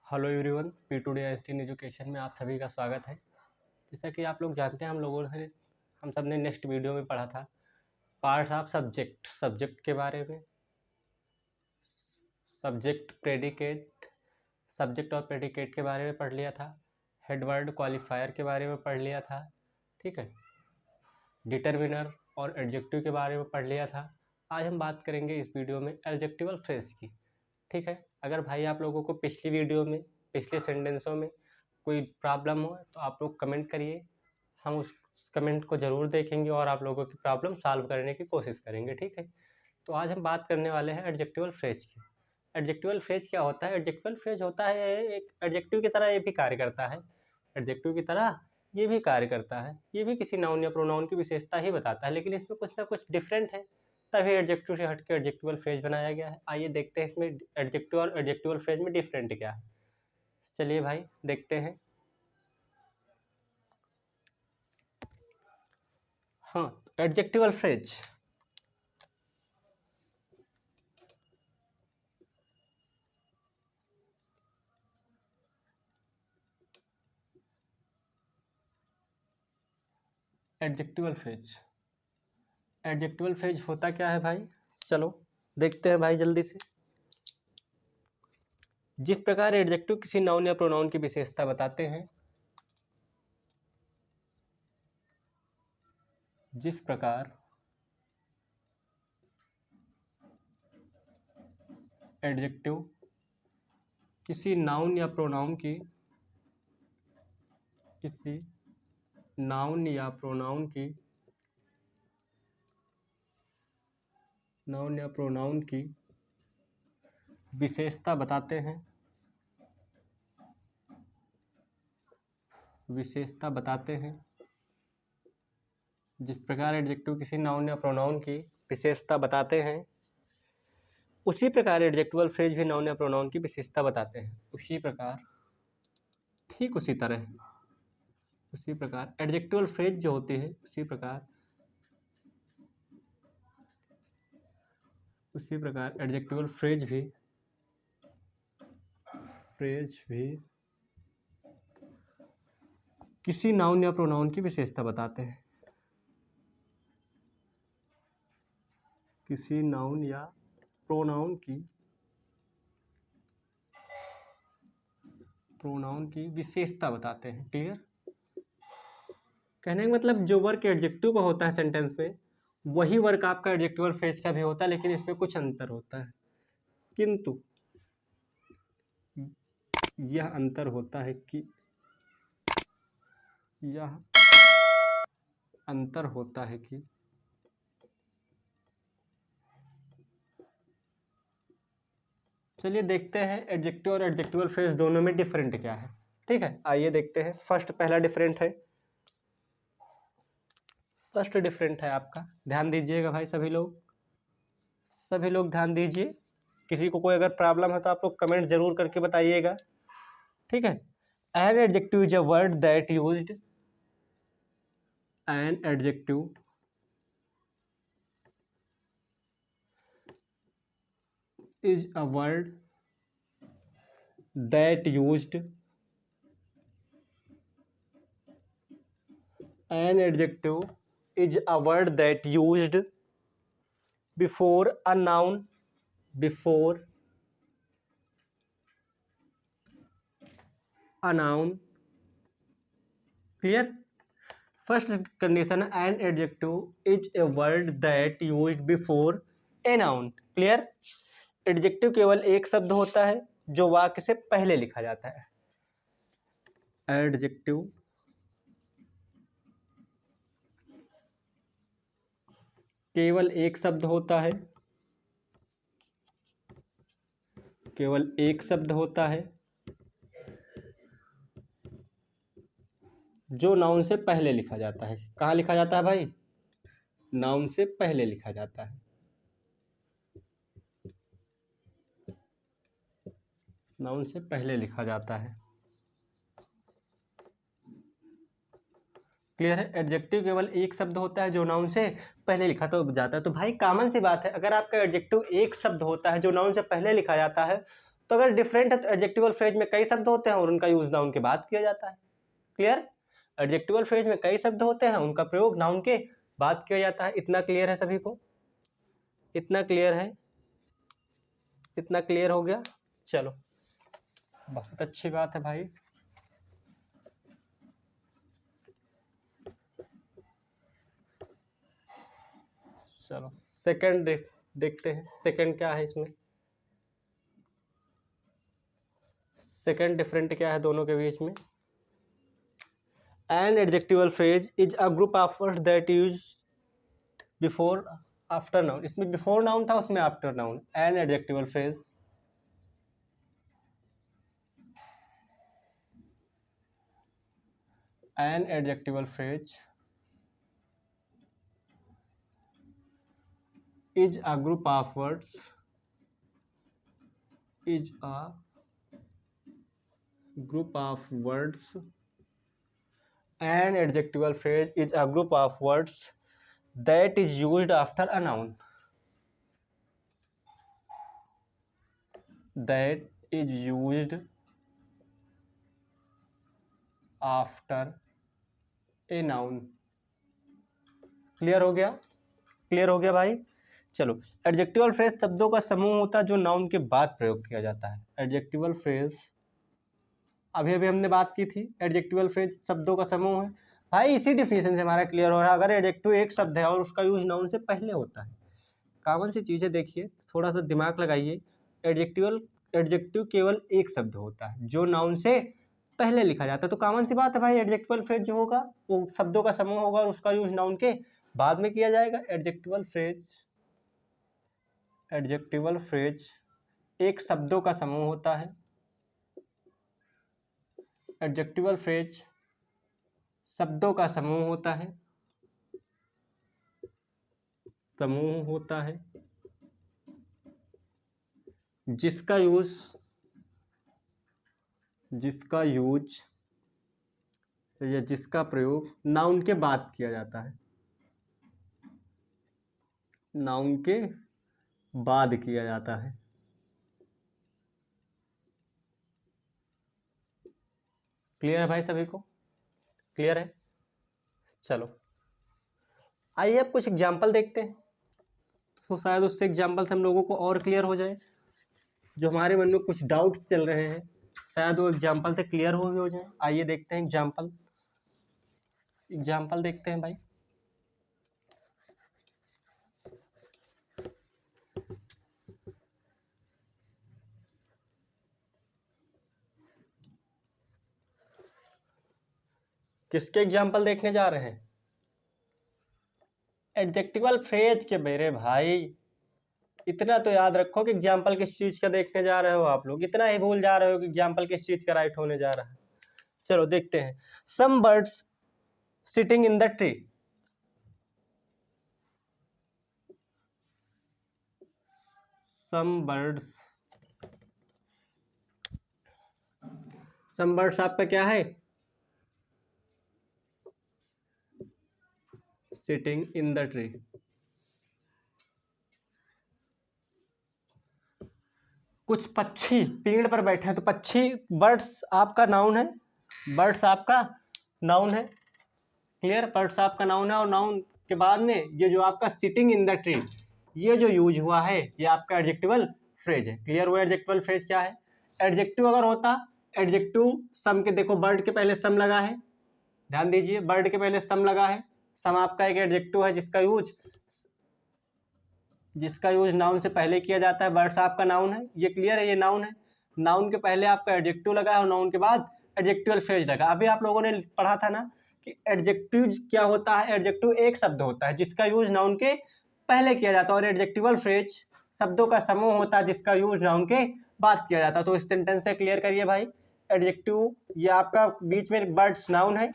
Hello everyone, P today in education में आप सभी का स्वागत है। जैसा कि आप लोग जानते हैं, हम सब ने नेक्स्ट वीडियो में पढ़ा था पार्ट ऑफ सब्जेक्ट के बारे में। सब्जेक्ट और प्रेडिकेट के बारे में पढ़ लिया था। हेडवर्ड क्वालिफायर के बारे में पढ़ लिया था, ठीक है। डिटरमिनर और एडजेक्टिव के बारे में पढ़ लिया था। आज हम बात करेंगे इस वीडियो में एडजेक्टिवल फ्रेज की, ठीक है। अगर भाई आप लोगों को पिछली वीडियो में पिछले सेंटेंसों में कोई प्रॉब्लम हो तो आप लोग कमेंट करिए, हम उस कमेंट को ज़रूर देखेंगे और आप लोगों की प्रॉब्लम सॉल्व करने की कोशिश करेंगे, ठीक है। तो आज हम बात करने वाले हैं एडजेक्टिवल फ्रेज की। एडजेक्टिवल फ्रेज क्या होता है? एडजेक्टिवल फ्रेज होता है एक एडजेक्टिव की तरह ये भी कार्य करता है। एडजेक्टिव की तरह ये भी कार्य करता है। ये भी किसी नाउन या प्रोनाउन की विशेषता ही बताता है, लेकिन इसमें कुछ ना कुछ डिफरेंट है, तभी एडजेक्टिव से हट के एडजेक्टिवल फ्रेज बनाया गया है। आइए देखते हैं इसमें एडजेक्टिव और एडजेक्टिवल फ्रेज में डिफरेंट क्या है। चलिए भाई देखते हैं। हाँ, एडजेक्टिवल फ्रेज एडजेक्टिवल फ्रेज होता क्या है भाई? चलो देखते हैं भाई जल्दी से। जिस प्रकार एडजेक्टिव किसी नाउन या प्रोनाउन की विशेषता बताते हैं, जिस प्रकार एडजेक्टिव किसी नाउन या प्रोनाउन की विशेषता बताते हैं, जिस प्रकार एडजेक्टिव किसी नाउन या प्रोनाउन की विशेषता बताते हैं, उसी प्रकार एडजेक्टिवल फ्रेज भी नाउन या प्रोनाउन की विशेषता बताते हैं। उसी प्रकार एडजेक्टिवल फ्रेज जो होती है, उसी प्रकार एडजेक्टिवल फ्रेज भी किसी नाउन या प्रोनाउन की विशेषता बताते हैं। किसी नाउन या प्रोनाउन की विशेषता बताते हैं। क्लियर? कहने का मतलब जो वर्क एडजेक्टिव का होता है सेंटेंस में, वही वर्क आपका एडजेक्टिवल फ्रेज का भी होता है, लेकिन इसमें कुछ अंतर होता है। किंतु यह अंतर होता है कि चलिए देखते हैं एडजेक्टिव और एडजेक्टिवल फ्रेज दोनों में डिफरेंट क्या है, ठीक है। आइए देखते हैं। पहला डिफरेंट है आपका, ध्यान दीजिएगा भाई, सभी लोग ध्यान दीजिए। किसी को कोई अगर प्रॉब्लम है तो आप लोग कमेंट जरूर करके बताइएगा, ठीक है। An adjective is a word that used before a noun clear? First condition, an adjective is a word that used before a noun. Clear? Adjective केवल एक शब्द होता है जो वाक्य से पहले लिखा जाता है। एडजेक्टिव केवल एक शब्द होता है जो नाउन से पहले लिखा जाता है। कहाँ लिखा जाता है भाई? नाउन से पहले लिखा जाता है। क्लियर है? एडजेक्टिव केवल एक शब्द होता है जो नाउन से पहले लिखा तो जाता है। तो भाई कॉमन सी बात है, अगर आपका एडजेक्टिव एक शब्द होता है जो नाउन से पहले लिखा जाता है, तो अगर डिफरेंट है तो एडजेक्टिवल फ्रेज में कई शब्द होते हैं और उनका यूज नाउन के बाद किया जाता है। क्लियर? एडजेक्टिवल फ्रेज में कई शब्द होते हैं, उनका प्रयोग नाउन के बाद किया जाता है। इतना क्लियर है सभी को? इतना क्लियर है? इतना क्लियर हो गया? चलो, बहुत अच्छी बात है भाई। चलो सेकंड देखते हैं, सेकंड क्या है इसमें। सेकंड डिफरेंट क्या है दोनों के बीच में। An adjectival phrase is a group of words that use before after noun. इसमें बिफोर नाउन था, उसमें after noun. An adjectival phrase, an adjectival phrase is a group of words, is a group of words. An adjectival phrase is a group of words that is used after a noun, that is used after a noun। Clear हो गया? Clear हो गया भाई? चलो, adjectival phrase शब्दों का समूह होता है जो नाउन के बाद प्रयोग किया जाता है। एडजेक्टिवल फ्रेज, अभी अभी हमने बात की थी, एडजेक्टिवल फ्रेज शब्दों का समूह है भाई। इसी डिफिनेशन से हमारा क्लियर हो रहा है। अगर एडजेक्टिव एक शब्द है और उसका यूज नाउन से पहले होता है, कॉमन सी चीज़ें देखिए, थोड़ा सा दिमाग लगाइए। एडजेक्टिव केवल एक शब्द होता है जो नाउन से पहले लिखा जाता है, तो कॉमन सी बात है भाई, एडजेक्टिवल फ्रेज जो होगा वो शब्दों का समूह होगा और उसका यूज नाउन के बाद में किया जाएगा। एडजेक्टिवल फ्रेज एक शब्दों का समूह होता है। एडजेक्टिवल फ्रेज शब्दों का समूह होता है, समूह होता है जिसका यूज या जिसका प्रयोग नाउन के बाद किया जाता है, नाउन के बाद किया जाता है। क्लियर है भाई सभी को? क्लियर है? चलो आइए अब कुछ एग्जाम्पल देखते हैं, तो शायद उससे एग्जाम्पल से हम लोगों को और क्लियर हो जाए। जो हमारे मन में कुछ डाउट्स चल रहे हैं शायद वो एग्जाम्पल से क्लियर हो जाए। आइए देखते हैं एग्जाम्पल देखते हैं भाई। किसके एग्जाम्पल देखने जा रहे हैं? एडजेक्टिवल फ्रेज के। मेरे भाई इतना तो याद रखो कि एग्जाम्पल किस चीज का देखने जा रहे हो आप लोग, इतना ही भूल जा रहे हो कि एग्जाम्पल किस चीज का राइट होने जा रहा है। चलो देखते हैं। Some birds sitting in the tree. Some birds आपका क्या है? Sitting in the tree. कुछ पक्षी पेड़ पर बैठे हैं, तो पक्षी बर्ड्स आपका नाउन है, बर्ड्स आपका नाउन है। क्लियर? बर्ड्स आपका नाउन है और नाउन के बाद में ये जो आपका सिटिंग इन द ट्री, ये जो यूज हुआ है ये आपका एडजेक्टिवल फ्रेज है। क्लियर हुआ? एडजेक्टिवल फ्रेज क्या है? एडजेक्टिव अगर होता, एडजेक्टिव सम के, देखो बर्ड के पहले सम लगा है, ध्यान दीजिए, बर्ड के पहले सम लगा है। सम आपका एक एडजेक्टिव है जिसका यूज नाउन से पहले किया जाता है। बर्ड्स आपका नाउन है, ये क्लियर है? ये नाउन है, नाउन के पहले आपका एडजेक्टिव लगा है और नाउन के बाद एडजेक्टिवल फ्रेज लगा। अभी आप लोगों ने पढ़ा था ना कि एडजेक्टिव क्या होता है? एडजेक्टिव एक शब्द होता है जिसका यूज नाउन के पहले किया जाता है, और एडजेक्टिवल फ्रेज शब्दों का समूह होता है जिसका यूज नाउन के बाद किया जाता है। तो इस सेंटेंस से क्लियर करिए भाई। एडजेक्टिव ये आपका बीच में बर्ड्स नाउन है,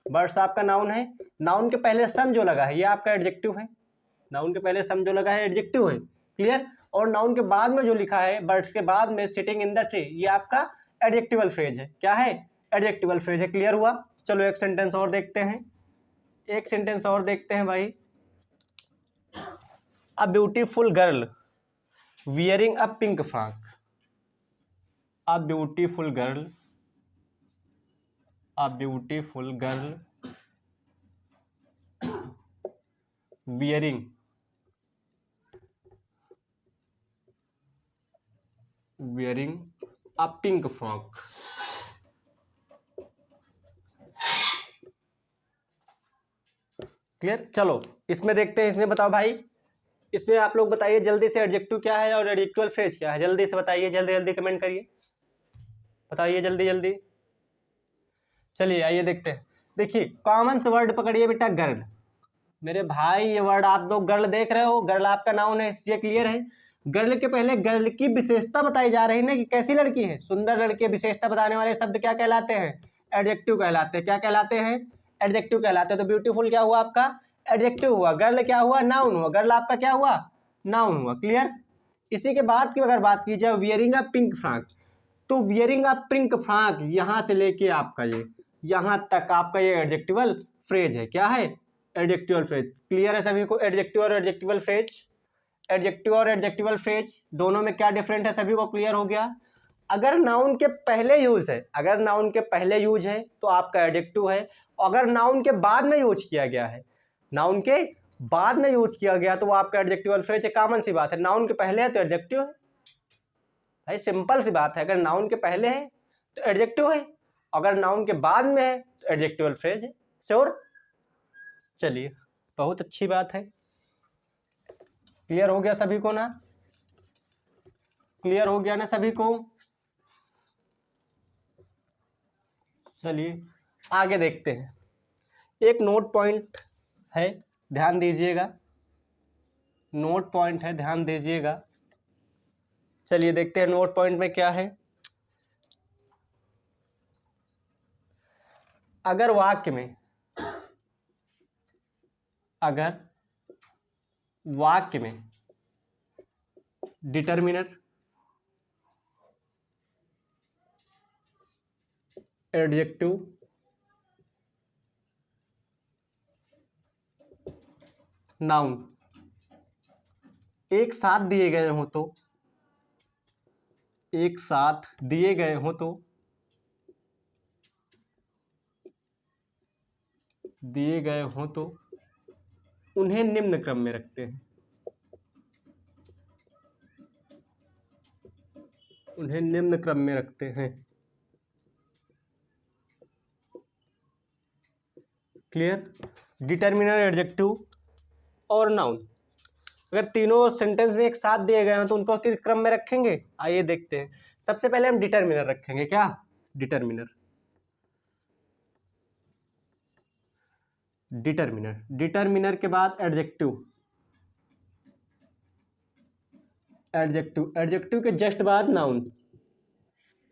बर्ड्स आपका नाउन है, नाउन के पहले सम जो लगा है ये आपका एडजेक्टिव है, नाउन के पहले सम जो लगा है एडजेक्टिव है। क्लियर? और नाउन के बाद में जो लिखा है बर्ड्स के बाद में सिटिंग इन द ट्री, ये आपका एडजेक्टिवल फ्रेज है। क्या है? एडजेक्टिवल फ्रेज है। क्लियर हुआ? चलो एक सेंटेंस और देखते हैं, एक सेंटेंस और देखते हैं भाई। A beautiful girl wearing a pink frock. A beautiful girl, a beautiful girl wearing a pink frock. Clear. चलो इसमें देखते हैं, इसमें बताओ भाई, इसमें आप लोग बताइए जल्दी से एडजेक्टिव क्या है और एडजेक्टिवल फ्रेज क्या है, जल्दी से बताइए, जल्दी जल्दी कमेंट करिए, बताइए जल्दी जल्दी। चलिए आइए देखते हैं। देखिए कॉमन से वर्ड पकड़िए बेटा, गर्ल। मेरे भाई ये वर्ड आप लोग गर्ल देख रहे हो, गर्ल आपका नाउन है, ये क्लियर है। गर्ल के पहले गर्ल की विशेषता बताई जा रही है ना, कि कैसी लड़की है, सुंदर लड़की। विशेषता बताने वाले शब्द क्या कहलाते हैं, एडजेक्टिव कहलाते हैं। क्या कहलाते हैं, एडजेक्टिव कहलाते हैं। तो ब्यूटीफुल क्या हुआ आपका, एडजेक्टिव हुआ। गर्ल क्या हुआ, नाउन हुआ। गर्ल आपका क्या हुआ, नाउन हुआ। क्लियर। इसी के बाद की अगर बात की जाए, वियरिंग अ पिंक फ्रॉक, तो वियरिंग अ पिंक फ्रॉक यहाँ से लेके आपका ये यहाँ तक आपका ये एडजेक्टिवल फ्रेज है। क्या है, एडजेक्टिवल फ्रेज। क्लियर है सभी को, एडजेक्टिव और एडजेक्टिवल फ्रेज, एडजेक्टिव और एडजेक्टिवल फ्रेज दोनों में क्या डिफरेंट है, सभी को क्लियर हो गया। अगर नाउन के पहले यूज है, अगर नाउन के पहले यूज है तो आपका एडजेक्टिव है। अगर नाउन के बाद में यूज किया गया है, नाउन के बाद में यूज किया गया तो वो आपका एडजेक्टिवल फ्रेज है। कॉमन सी बात है, नाउन के पहले है तो एडजेक्टिव है। भाई सिंपल सी बात है, अगर नाउन के पहले है तो एडजेक्टिव है, अगर नाउन के बाद में है तो एडजेक्टिवल फ्रेज है। श्योर। चलिए बहुत अच्छी बात है। क्लियर हो गया सभी को ना, क्लियर हो गया ना सभी को। चलिए आगे देखते हैं। एक नोट पॉइंट है, ध्यान दीजिएगा, नोट पॉइंट है, ध्यान दीजिएगा। चलिए देखते हैं नोट पॉइंट में क्या है। अगर वाक्य में, अगर वाक्य में डिटर्मिनर, एडजेक्टिव, नाउन एक साथ दिए गए हो तो, एक साथ दिए गए हो तो, दिए गए हो तो उन्हें निम्न क्रम में रखते हैं, उन्हें निम्न क्रम में रखते हैं। क्लियर। डिटर्मिनर, एडजेक्टिव और नाउन अगर तीनों सेंटेंस में एक साथ दिए गए हैं तो उनको किस क्रम में रखेंगे, आइए देखते हैं। सबसे पहले हम डिटर्मिनर रखेंगे। क्या, डिटर्मिनर, डिटर्मिनर, डिटर्मिनर के बाद एडजेक्टिव, एडजेक्टिव, एडजेक्टिव के जस्ट बाद नाउन।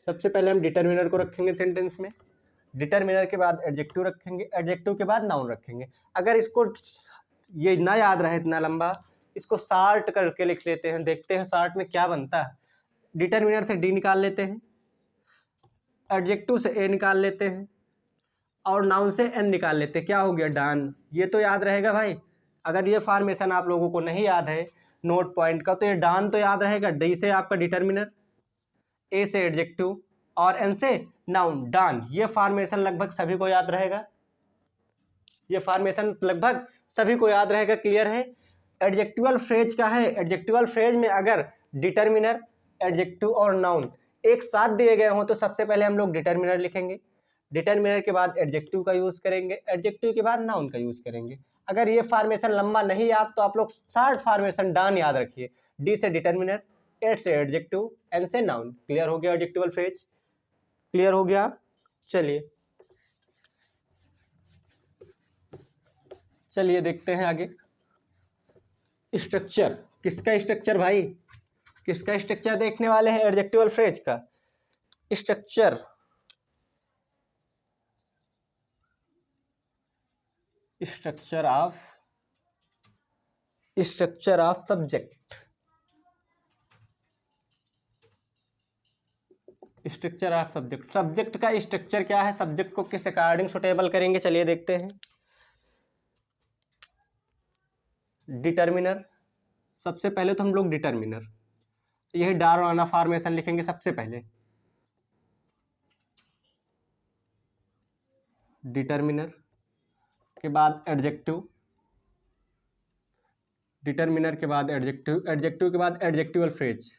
सबसे पहले हम डिटर्मिनर को रखेंगे सेंटेंस में, डिटर्मिनर के बाद एडजेक्टिव रखेंगे, एडजेक्टिव के बाद नाउन रखेंगे। अगर इसको ये ना याद रहे इतना लंबा, इसको शार्ट करके लिख लेते हैं, देखते हैं शार्ट में क्या बनता है। डिटर्मिनर से डी निकाल लेते हैं, एडजेक्टिव से ए निकाल लेते हैं और नाउन से एन निकाल लेते हैं। क्या हो गया, डान। ये तो याद रहेगा भाई। अगर ये फॉर्मेशन आप लोगों को नहीं याद है नोट पॉइंट का, तो ये डान तो याद रहेगा। डी से आपका डिटर्मिनर, ए से एडजेक्टिव और एन से नाउन, डान। ये फॉर्मेशन लगभग सभी को याद रहेगा, ये फॉर्मेशन लगभग सभी को याद रहेगा। क्लियर है। एडजेक्टिवल फ्रेज क्या है, एडजेक्टिवल फ्रेज में अगर डिटर्मिनर, एडजेक्टिव और नाउन एक साथ दिए गए हों तो सबसे पहले हम लोग डिटर्मिनर लिखेंगे, डिटर्मिनर के बाद एडजेक्टिव का यूज करेंगे, एडजेक्टिव के बाद नाउन का यूज करेंगे। अगर ये फॉर्मेशन लंबा नहीं याद तो आप लोग शॉर्ट फॉर्मेशन डान याद रखिए। डी से डिटर्मिनर, एड से एडजेक्टिव, एन से नाउन। क्लियर हो गया एडजेक्टिवल फ्रेज, क्लियर हो गया। चलिए चलिए देखते हैं आगे। स्ट्रक्चर, किसका स्ट्रक्चर भाई, किसका स्ट्रक्चर देखने वाले हैं, एडजेक्टिवल फ्रेज का structure. Structure of, structure of subject, structure of subject. Subject का स्ट्रक्चर क्या है, सब्जेक्ट को किस अकॉर्डिंग सुटेबल करेंगे, चलिए देखते हैं। डिटर्मिनर, सबसे पहले तो हम लोग डिटर्मिनर, यही डार वाला फॉर्मेशन लिखेंगे सबसे पहले। डिटर्मिनर के बाद एडजेक्टिव, डिटर्मिनर के बाद एडजेक्टिव, एडजेक्टिव के बाद एडजेक्टिवल फ्रेज,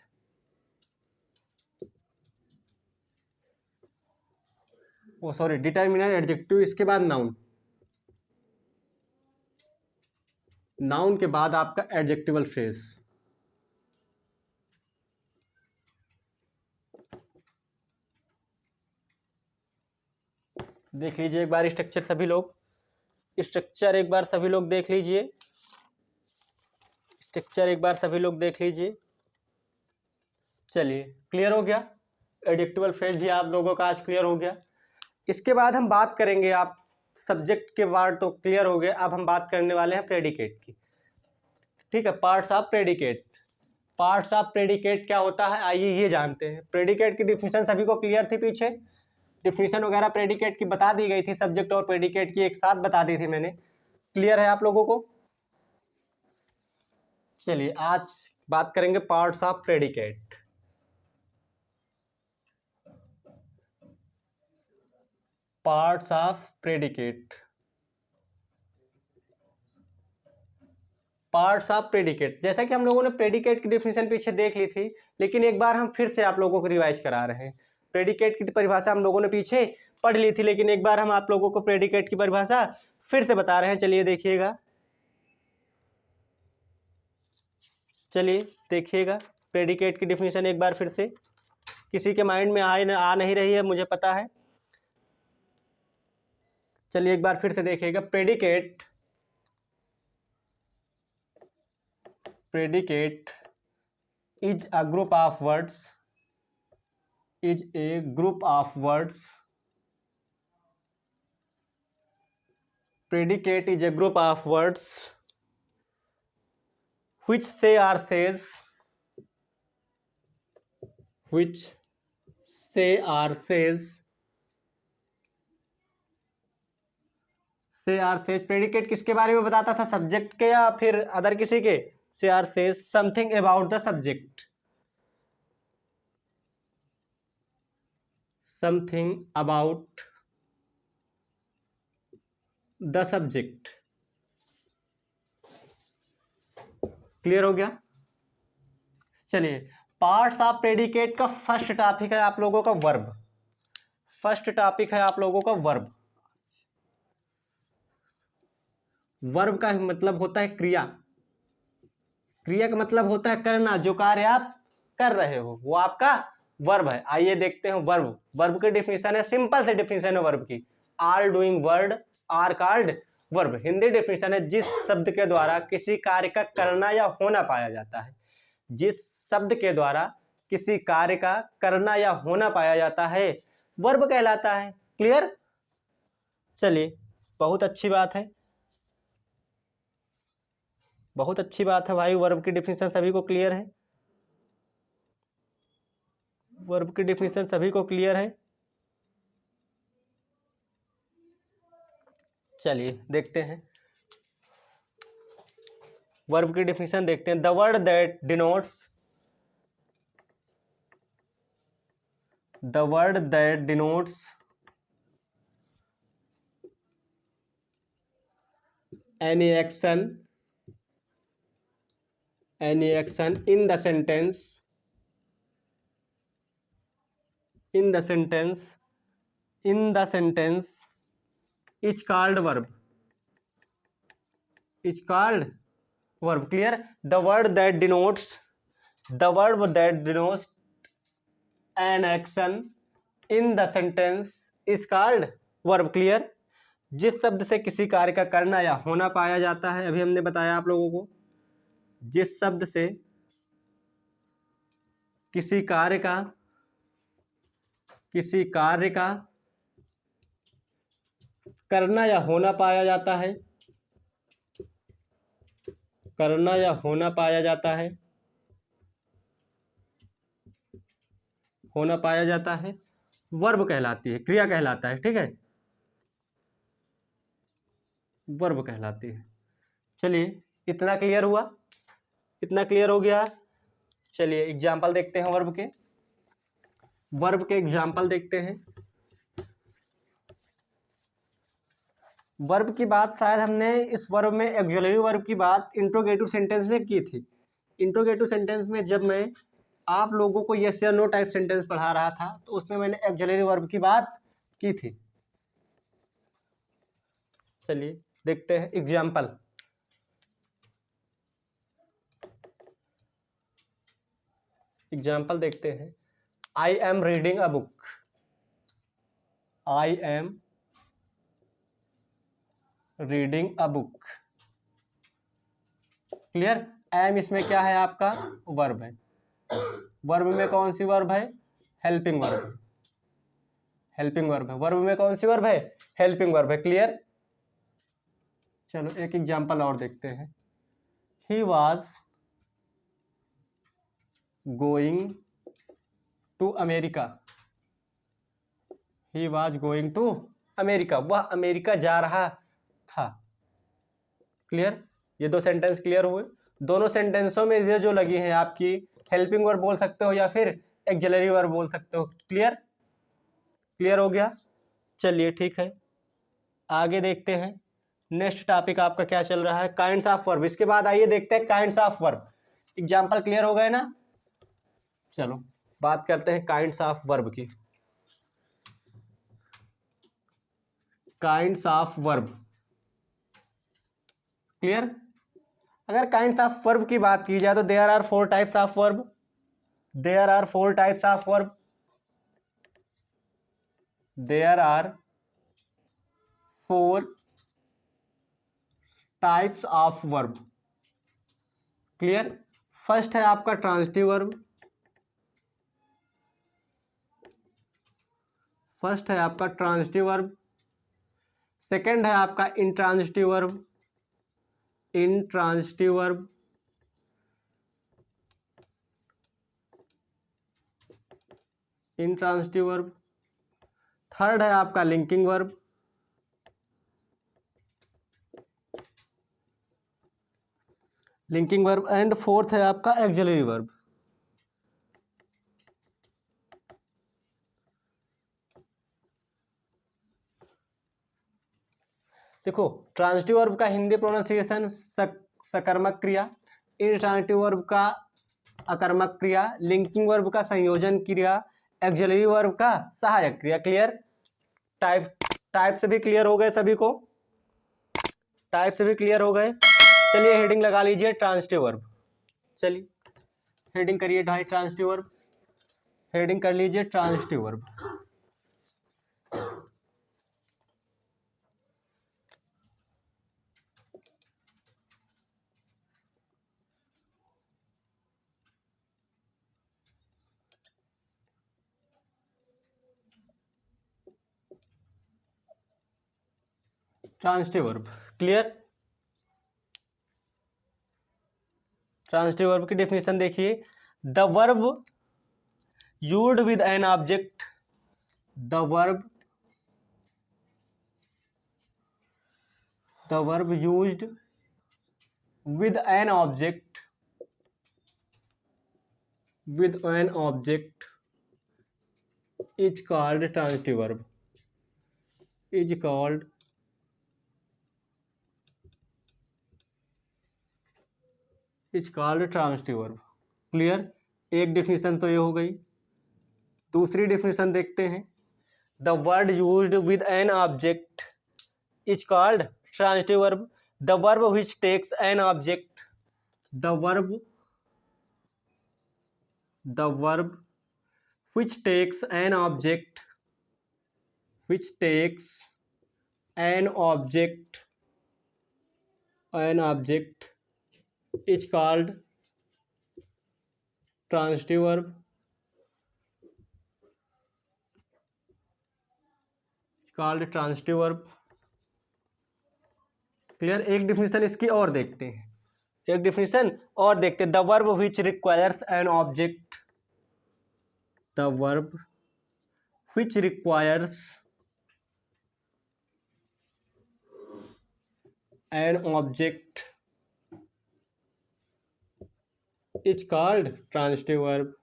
ओ सॉरी डिटर्मिनर एडजेक्टिव, इसके बाद नाउन, नाउन के बाद आपका एडजेक्टिवल फ्रेज। देख लीजिए एक बार स्ट्रक्चर सभी लोग, स्ट्रक्चर एक बार सभी लोग देख लीजिए, स्ट्रक्चर एक बार सभी लोग देख लीजिए। चलिए क्लियर हो गया, एडजेक्टिवल फ्रेज भी आप लोगों का आज क्लियर हो गया। इसके बाद हम बात करेंगे, आप सब्जेक्ट के वर्ड तो क्लियर हो गए, अब हम बात करने वाले हैं प्रेडिकेट की। ठीक है, parts of predicate. Parts of predicate क्या होता है, आइए ये जानते हैं। प्रेडिकेट की डिफिनीशन सभी को क्लियर थी, पीछे डिफिनीशन वगैरह प्रेडिकेट की बता दी गई थी, सब्जेक्ट और प्रेडिकेट की एक साथ बता दी थी मैंने। क्लियर है आप लोगों को? चलिए आज बात करेंगे parts of predicate. Parts of predicate, parts of predicate. जैसा कि हम लोगों ने प्रेडिकेट की डिफिनीशन पीछे देख ली थी, लेकिन एक बार हम फिर से आप लोगों को रिवाइज करा रहे हैं। प्रेडिकेट की परिभाषा हम लोगों ने पीछे पढ़ ली थी, लेकिन एक बार हम आप लोगों को प्रेडिकेट की परिभाषा फिर से बता रहे हैं। चलिए देखिएगा, चलिए देखिएगा प्रेडिकेट की डिफिनीशन एक बार फिर से, किसी के माइंड में आ नहीं रही है मुझे पता है। चलिए एक बार फिर से देखिएगा, predicate, predicate is a group of words, is a group of words, predicate is a group of words which say or says, which say or says, say or says। Predicate किसके बारे में बताता था, सब्जेक्ट के या फिर other किसी के? say or says something about the subject, something about the subject। Clear हो गया? चलिए पार्ट्स ऑफ प्रेडिकेट का फर्स्ट टॉपिक है आप लोगों का वर्ब। फर्स्ट टॉपिक है आप लोगों का वर्ब। वर्ब का मतलब होता है क्रिया, क्रिया का मतलब होता है करना, जो कार्य आप कर रहे हो वो आपका वर्ब है। आइए देखते हैं वर्ब। वर्ब की डिफिनीशन है, सिंपल से डिफिनीशन है वर्ब की, all doing word are called verb. Hindi definition है, जिस शब्द के द्वारा किसी कार्य का करना या होना पाया जाता है, जिस शब्द के द्वारा किसी कार्य का करना या होना पाया जाता है वर्ब कहलाता है। क्लियर? चलिए बहुत अच्छी बात है, बहुत अच्छी बात है भाई, वर्ब की डिफिनीशन सभी को क्लियर है, वर्ब की डिफिनीशन सभी को क्लियर है। चलिए देखते हैं वर्ब की डिफिनीशन, देखते हैं। The word that denotes, the word that denotes any action, any action in the sentence, in the sentence, in the sentence is called verb, is called verb। clear? the word that denotes, the verb that denotes an action in the sentence is called verb। clear? जिस शब्द से किसी कार्य का करना या होना पाया जाता है, अभी हमने बताया आप लोगों को, जिस शब्द से किसी कार्य का, किसी कार्य का करना या होना पाया जाता है, करना या होना पाया जाता है, होना पाया जाता है, वर्ब कहलाती है, क्रिया कहलाता है। ठीक है, वर्ब कहलाती है। चलिए इतना क्लियर हुआ, इतना क्लियर हो गया। चलिए एग्जाम्पल देखते हैं वर्ब के, वर्ब के एग्जाम्पल देखते हैं। वर्ब की बात शायद हमने इस वर्ब में ऑक्सिलरी वर्ब की बात इंट्रोगेटिव सेंटेंस में की थी। इंट्रोगेटिव सेंटेंस में जब मैं आप लोगों को यस या नो टाइप सेंटेंस पढ़ा रहा था तो उसमें मैंने ऑक्सिलरी वर्ब की बात की थी। चलिए देखते हैं एग्जाम्पल। एग्जाम्पल देखते हैं। I am reading a book. I am reading a book. Clear. Am इसमें क्या है आपका वर्ब है। वर्ब में कौन सी वर्ब है? Helping verb. हेल्पिंग वर्ब है। वर्ब में कौन सी वर्ब है? हेल्पिंग वर्ब है। क्लियर। चलो एक एग्जांपल और देखते हैं। He was going to America. He was going to America. वह अमेरिका जा रहा था। क्लियर। ये दो सेंटेंस क्लियर हुए। दोनों सेंटेंसों में ये जो लगी हैं आपकी हेल्पिंग वर्ब बोल सकते हो या फिर ऑक्सिलरी वर्ब बोल सकते हो। क्लियर। क्लियर हो गया। चलिए ठीक है, आगे देखते हैं। नेक्स्ट टॉपिक आपका क्या चल रहा है? Kinds of verb. इसके बाद आइए देखते हैं kinds of verb. Example clear हो गए ना? चलो बात करते हैं काइंड्स ऑफ वर्ब की। Kinds of verb. क्लियर। अगर काइंड्स ऑफ वर्ब की बात की जाए तो there are 4 types of verb. There are 4 types of verb. There are 4 types of verb. Clear. First है आपका ट्रांजिटिव वर्ब। फर्स्ट है आपका ट्रांजिटिव वर्ब। सेकंड है आपका intransitive verb. Intransitive verb. Intransitive verb. Third है आपका linking verb. Linking verb. And fourth है आपका ऑक्सिलरी वर्ब। देखो ट्रांजिटिव वर्ब का हिंदी प्रोनाउंसिएशन सकर्मक क्रिया। इंट्रांजिटिव वर्ब का अकर्मक क्रिया। लिंकिंग वर्ब का संयोजन क्रिया। ऑक्सिलरी वर्ब का सहायक क्रिया। क्लियर। टाइप टाइप से भी क्लियर हो गए सभी को? टाइप से भी क्लियर हो गए। चलिए हेडिंग लगा लीजिए ट्रांजिटिव वर्ब। चलिए हेडिंग करिए ढाई ट्रांजिटिव वर्ब। हेडिंग कर लीजिए transitive verb. Transitive verb. Clear. Transitive verb की डेफिनेशन देखिए। The verb used with an object. The verb used with an object is called transitive verb. Is called transitive verb. Clear. एक definition तो ये हो गई। दूसरी डिफिनेशन देखते हैं। The word used with an object is called transitive verb. The verb which takes an object. The verb which takes an object is called transitive verb. It's called transitive verb. Clear. एक definition इसकी और देखते हैं। एक definition और देखते हैं। The verb which requires an object. The verb which requires an object is called transitive verb.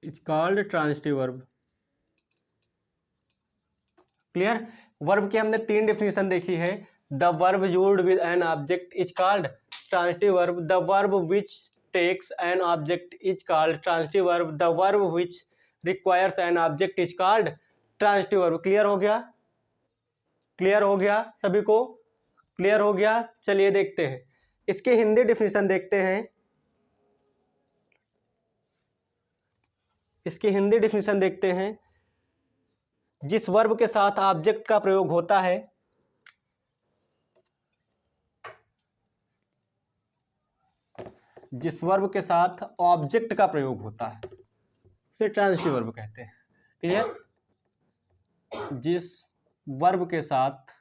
It's called transitive verb. Clear. Verb की हमने 3 डेफिनेशन देखी है। The verb used with an object is called transitive verb, the verb which takes an object is called transitive verb, the verb which requires an object is called transitive verb. Clear हो गया? Clear हो गया सभी को? Clear हो गया। चलिए देखते हैं इसके हिंदी डेफिनेशन देखते हैं। इसकी हिंदी डेफिनेशन देखते हैं। जिस वर्ब के साथ ऑब्जेक्ट का प्रयोग होता है, जिस वर्ब के साथ ऑब्जेक्ट का प्रयोग होता है उसे ट्रांजिटिव वर्ब कहते हैं। क्लियर। जिस वर्ब के साथ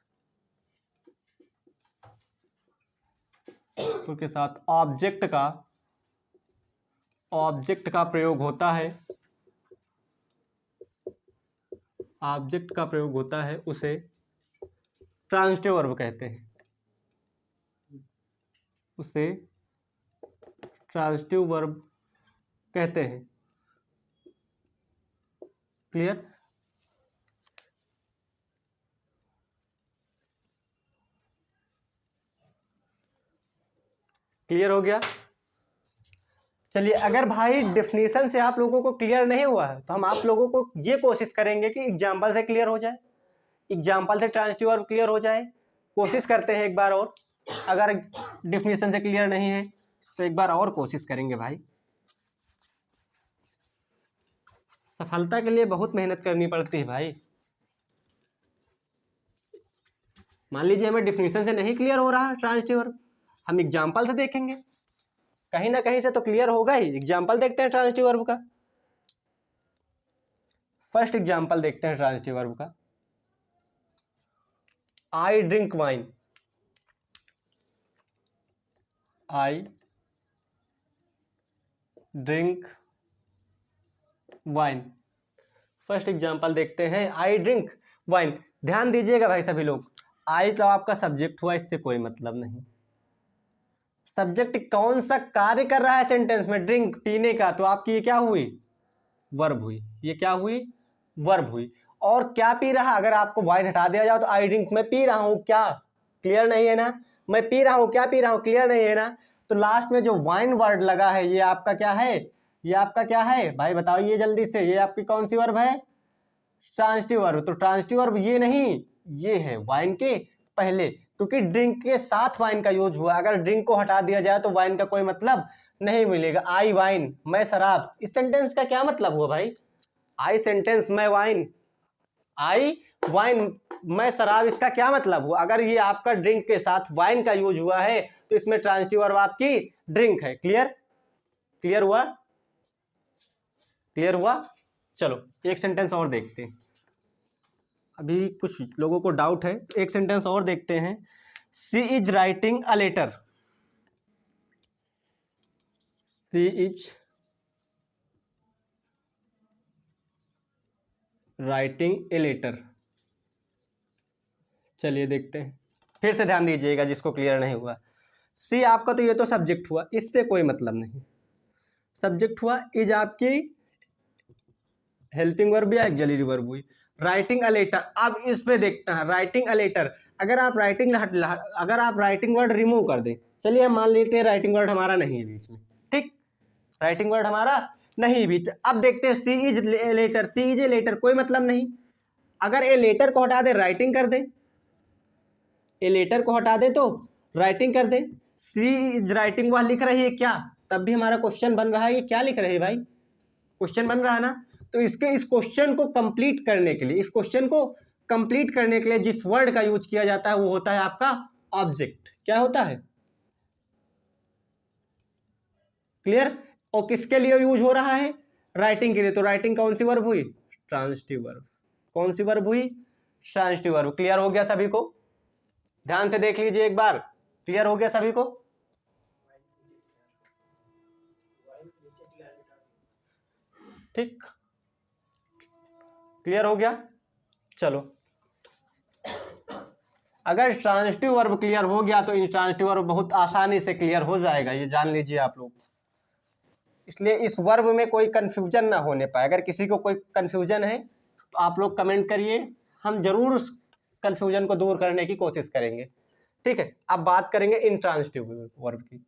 ऑब्जेक्ट का प्रयोग होता है, ऑब्जेक्ट का प्रयोग होता है उसे ट्रांजिटिव वर्ब कहते हैं, उसे ट्रांजिटिव वर्ब कहते हैं। क्लियर। क्लियर हो गया। चलिए अगर भाई डेफिनेशन से आप लोगों को क्लियर नहीं हुआ है तो हम आप लोगों को ये कोशिश करेंगे कि एग्जाम्पल से क्लियर हो जाए, एग्जाम्पल से ट्रांजिटिव वर्ब क्लियर हो जाए। कोशिश करते हैं एक बार और। अगर डेफिनेशन से क्लियर नहीं है तो एक बार और कोशिश करेंगे भाई। सफलता के लिए बहुत मेहनत करनी पड़ती है भाई। मान लीजिए हमें डेफिनेशन से नहीं क्लियर हो रहा है ट्रांजिटिव वर्ब, हम एग्जाम्पल से देखेंगे, कहीं ना कहीं से तो क्लियर होगा ही। एग्जाम्पल देखते हैं ट्रांजिटिव वर्ब का। फर्स्ट एग्जाम्पल देखते हैं ट्रांजिटिव वर्ब का। I drink wine, I drink wine. First example देखते हैं, आई ड्रिंक वाइन। ध्यान दीजिएगा भाई सभी लोग, आई तो आपका सब्जेक्ट हुआ, इससे कोई मतलब नहीं। सब्जेक्ट कौन सा कार्य कर रहा है सेंटेंस में? ड्रिंक, पीने का, तो आपकी ये क्या हुई? वर्ब हुई। ये क्या हुई? वर्ब हुई। और क्या पी रहा? अगर आपको वाइन हटा दिया जाए तो आई ड्रिंक, मैं पी रहा हूं क्या? क्लियर नहीं है ना? मैं पी रहा हूं, क्या पी रहा हूं? क्लियर नहीं है ना? तो लास्ट में जो वाइन वर्ड लगा है ये आपका क्या है? ये आपका क्या है भाई बताइए जल्दी से, ये आपकी कौन सी वर्ब है? Transitive verb. तो ट्रांजिटिव वर्ब ये नहीं, ये है वाइन के पहले, क्योंकि ड्रिंक के साथ वाइन का यूज हुआ। अगर ड्रिंक को हटा दिया जाए तो वाइन का कोई मतलब नहीं मिलेगा। आई वाइन, मैं शराब, इस सेंटेंस का क्या मतलब हुआ भाई? आई सेंटेंस, मैं वाइन, आई वाइन, मैं शराब, इसका क्या मतलब हुआ? अगर ये आपका ड्रिंक के साथ वाइन का यूज हुआ है तो इसमें ट्रांजिटिव वर्ब आपकी ड्रिंक है। क्लियर? क्लियर हुआ? क्लियर हुआ? चलो एक सेंटेंस और देखते हैं, अभी कुछ लोगों को डाउट है तो एक सेंटेंस और देखते हैं। She is writing a letter, she is writing a letter. चलिए देखते हैं, फिर से ध्यान दीजिएगा जिसको क्लियर नहीं हुआ। सी आपका तो ये तो सब्जेक्ट हुआ, इससे कोई मतलब नहीं। सब्जेक्ट हुआ, इज आपकी हेल्पिंग वर्ब या ऑक्सिलरी वर्ब हुई। राइटिंग अ लेटर, अब इस पे देखते हैं राइटिंग अ लेटर। अगर आप राइटिंग वर्ड रिमूव कर दें, चलिए हम मान लेते हैं राइटिंग वर्ड हमारा नहीं है बीच में, ठीक, राइटिंग वर्ड हमारा नहीं बीच। अब देखते हैं she is letter, she is a letter, कोई मतलब नहीं। अगर ए लेटर को हटा दे राइटिंग कर दे, ए लेटर को हटा दे तो राइटिंग कर दे। सी इज राइटिंग, वह लिख रही है क्या, तब भी हमारा क्वेश्चन बन रहा है ये क्या लिख रही है भाई, क्वेश्चन बन रहा है ना। तो इसके इस क्वेश्चन को कंप्लीट करने के लिए, इस क्वेश्चन को कंप्लीट करने के लिए जिस वर्ड का यूज किया जाता है वो होता है आपका ऑब्जेक्ट। क्या होता है? क्लियर? और किसके लिए यूज हो रहा है? राइटिंग के लिए। तो राइटिंग कौन सी वर्ब हुई? Transitive verb. कौन सी वर्ब हुई? Transitive verb. क्लियर हो गया सभी को? ध्यान से देख लीजिए एक बार, क्लियर हो गया सभी को? ठीक, क्लियर हो गया। चलो अगर ट्रांजिटिव वर्ब क्लियर हो गया तो इंट्रांजिटिव वर्ब बहुत आसानी से क्लियर हो जाएगा, ये जान लीजिए आप लोग। इसलिए इस वर्ब में कोई कंफ्यूजन ना होने पाए। अगर किसी को कोई कंफ्यूजन है तो आप लोग कमेंट करिए, हम जरूर उस कंफ्यूजन को दूर करने की कोशिश करेंगे। ठीक है, अब बात करेंगे इंट्रांजिटिव वर्ब की।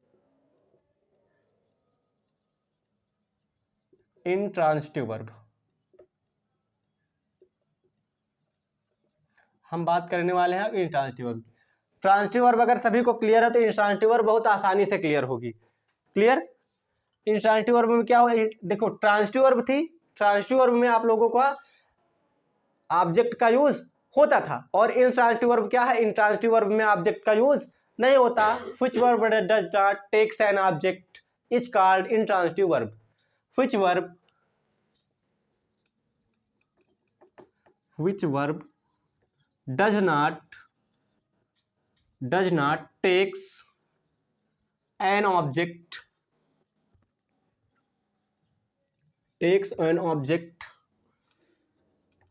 इंट्रांजिटिव वर्ब हम बात करने वाले हैं अब इंट्रांजिटिव वर्ब की। ट्रांजिटिव वर्ब अगर सभी को क्लियर है तो इंट्रांजिटिव वर्ब बहुत आसानी से क्लियर होगी। क्लियर? इंट्रांजिटिव वर्ब में क्या हो, देखो ट्रांजिटिव वर्ब थी, ट्रांजिटिव वर्ब में आप लोगों का ऑब्जेक्ट का यूज होता था, और इंट्रांजिटिव वर्ब क्या है, इंट्रांजिटिव वर्ब में ऑब्जेक्ट का यूज नहीं होता। Which verb does not takes an object is called intransitive verb. Which verb does not takes an object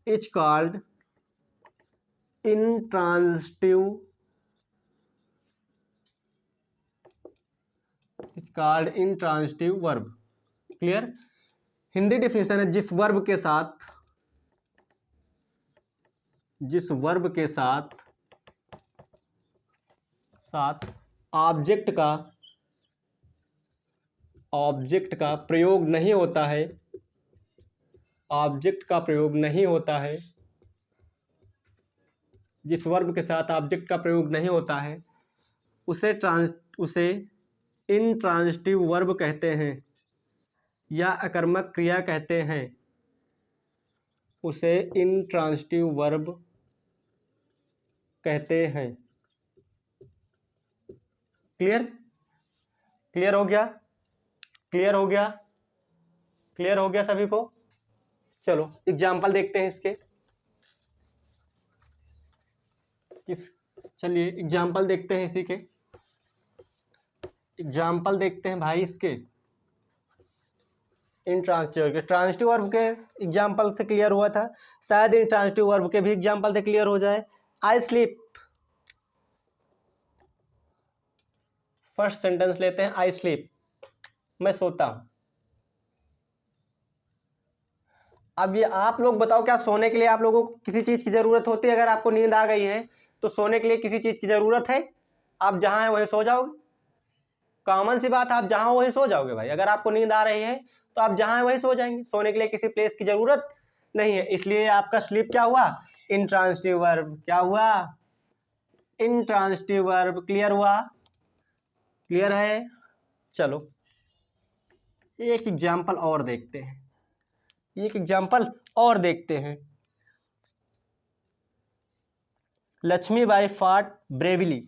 is called intransitive verb। Clear? Hindi definition है, जिस वर्ब के साथ ऑब्जेक्ट का प्रयोग नहीं होता है, जिस वर्ब के साथ ऑब्जेक्ट का प्रयोग नहीं होता है उसे इंट्रांजिटिव वर्ब कहते हैं, या अकर्मक क्रिया कहते हैं। उसे इंट्रांजिटिव वर्ब कहते हैं। क्लियर? क्लियर हो गया? क्लियर हो गया सभी को? चलो एग्जाम्पल देखते हैं इसके। चलिए एग्जाम्पल देखते हैं इसी के। एग्जाम्पल देखते हैं भाई इसके इंट्रांजिटिव के। ट्रांजिटिव वर्ब के एग्जाम्पल से क्लियर हुआ था, शायद इंट्रांजिटिव वर्ब के भी एग्जाम्पल से क्लियर हो जाए। आई स्लीप, फर्स्ट सेंटेंस लेते हैं, आई स्लीप, मैं सोता हूं। अब ये आप लोग बताओ, क्या सोने के लिए आप लोगों को किसी चीज की जरूरत होती है? अगर आपको नींद आ गई है तो सोने के लिए किसी चीज की जरूरत है? आप जहां हैं वहीं सो जाओगे, कॉमन सी बात, आप जहां हो वहीं सो जाओगे भाई। अगर आपको नींद आ रही है तो आप जहां हैं वहीं सो जाएंगे, सोने के लिए किसी प्लेस की जरूरत नहीं है। इसलिए आपका स्लीप क्या हुआ, इंट्रांजिटिव वर्ब। क्या हुआ? Intransitive verb. क्लियर हुआ? क्लियर है? चलो एक एग्जाम्पल और देखते हैं। Laxmibai fought bravely.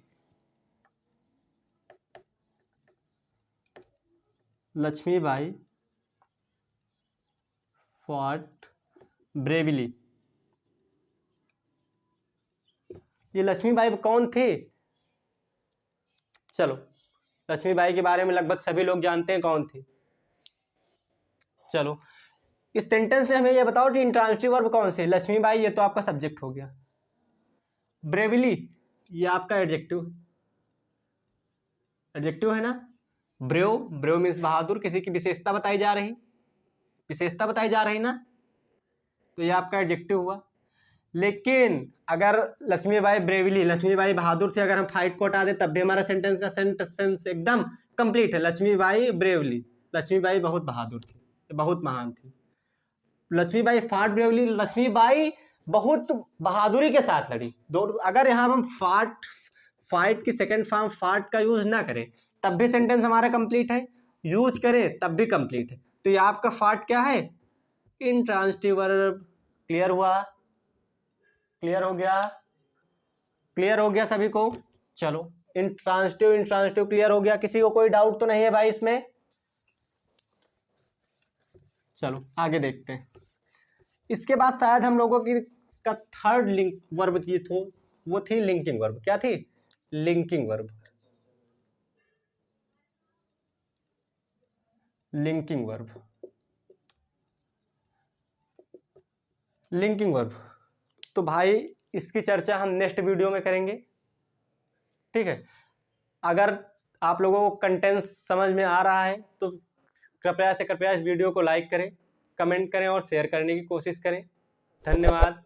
Laxmibai fought bravely. ये लक्ष्मीबाई कौन थी? चलो लक्ष्मीबाई के बारे में लगभग सभी लोग जानते हैं कौन थी। चलो इस सेंटेंस में हमें ये बताओ कि इंट्रांजिटिव वर्ब कौन से? लक्ष्मीबाई ये तो आपका सब्जेक्ट हो गया, ब्रेवली ये आपका एडजेक्टिव है ना। ब्रेव मीन्स बहादुर, किसी की विशेषता बताई जा रही ना, तो ये आपका एडजेक्टिव हुआ। लेकिन अगर लक्ष्मीबाई बहादुर से अगर हम फाइट को हटा दें तब भी हमारा सेंटेंस का सेंस एकदम कंप्लीट है। लक्ष्मीबाई ब्रेवली, लक्ष्मीबाई बहुत बहादुर थी, बहुत महान थी। लक्ष्मीबाई फॉट ब्रेवली, लक्ष्मीबाई बहुत बहादुरी के साथ लड़ी। अगर यहाँ हम फाइट की सेकंड फॉर्म फाट का यूज ना करें तब भी सेंटेंस हमारा कंप्लीट है, यूज करें तब भी कंप्लीट है। तो ये आपका फाट क्या है? Intransitive verb. क्लियर हुआ? क्लियर हो गया सभी को? चलो इंट्रांजिटिव क्लियर हो गया। किसी को कोई डाउट तो नहीं है भाई इसमें? चलो आगे देखते हैं। इसके बाद शायद हम लोगों की का थर्ड लिंक वर्ब की वो थी लिंकिंग वर्ब। क्या थी? Linking verb. लिंकिंग वर्ब तो भाई इसकी चर्चा हम नेक्स्ट वीडियो में करेंगे। ठीक है, अगर आप लोगों को कंटेंट समझ में आ रहा है तो कृपया इस वीडियो को लाइक करें, कमेंट करें और शेयर करने की कोशिश करें। धन्यवाद।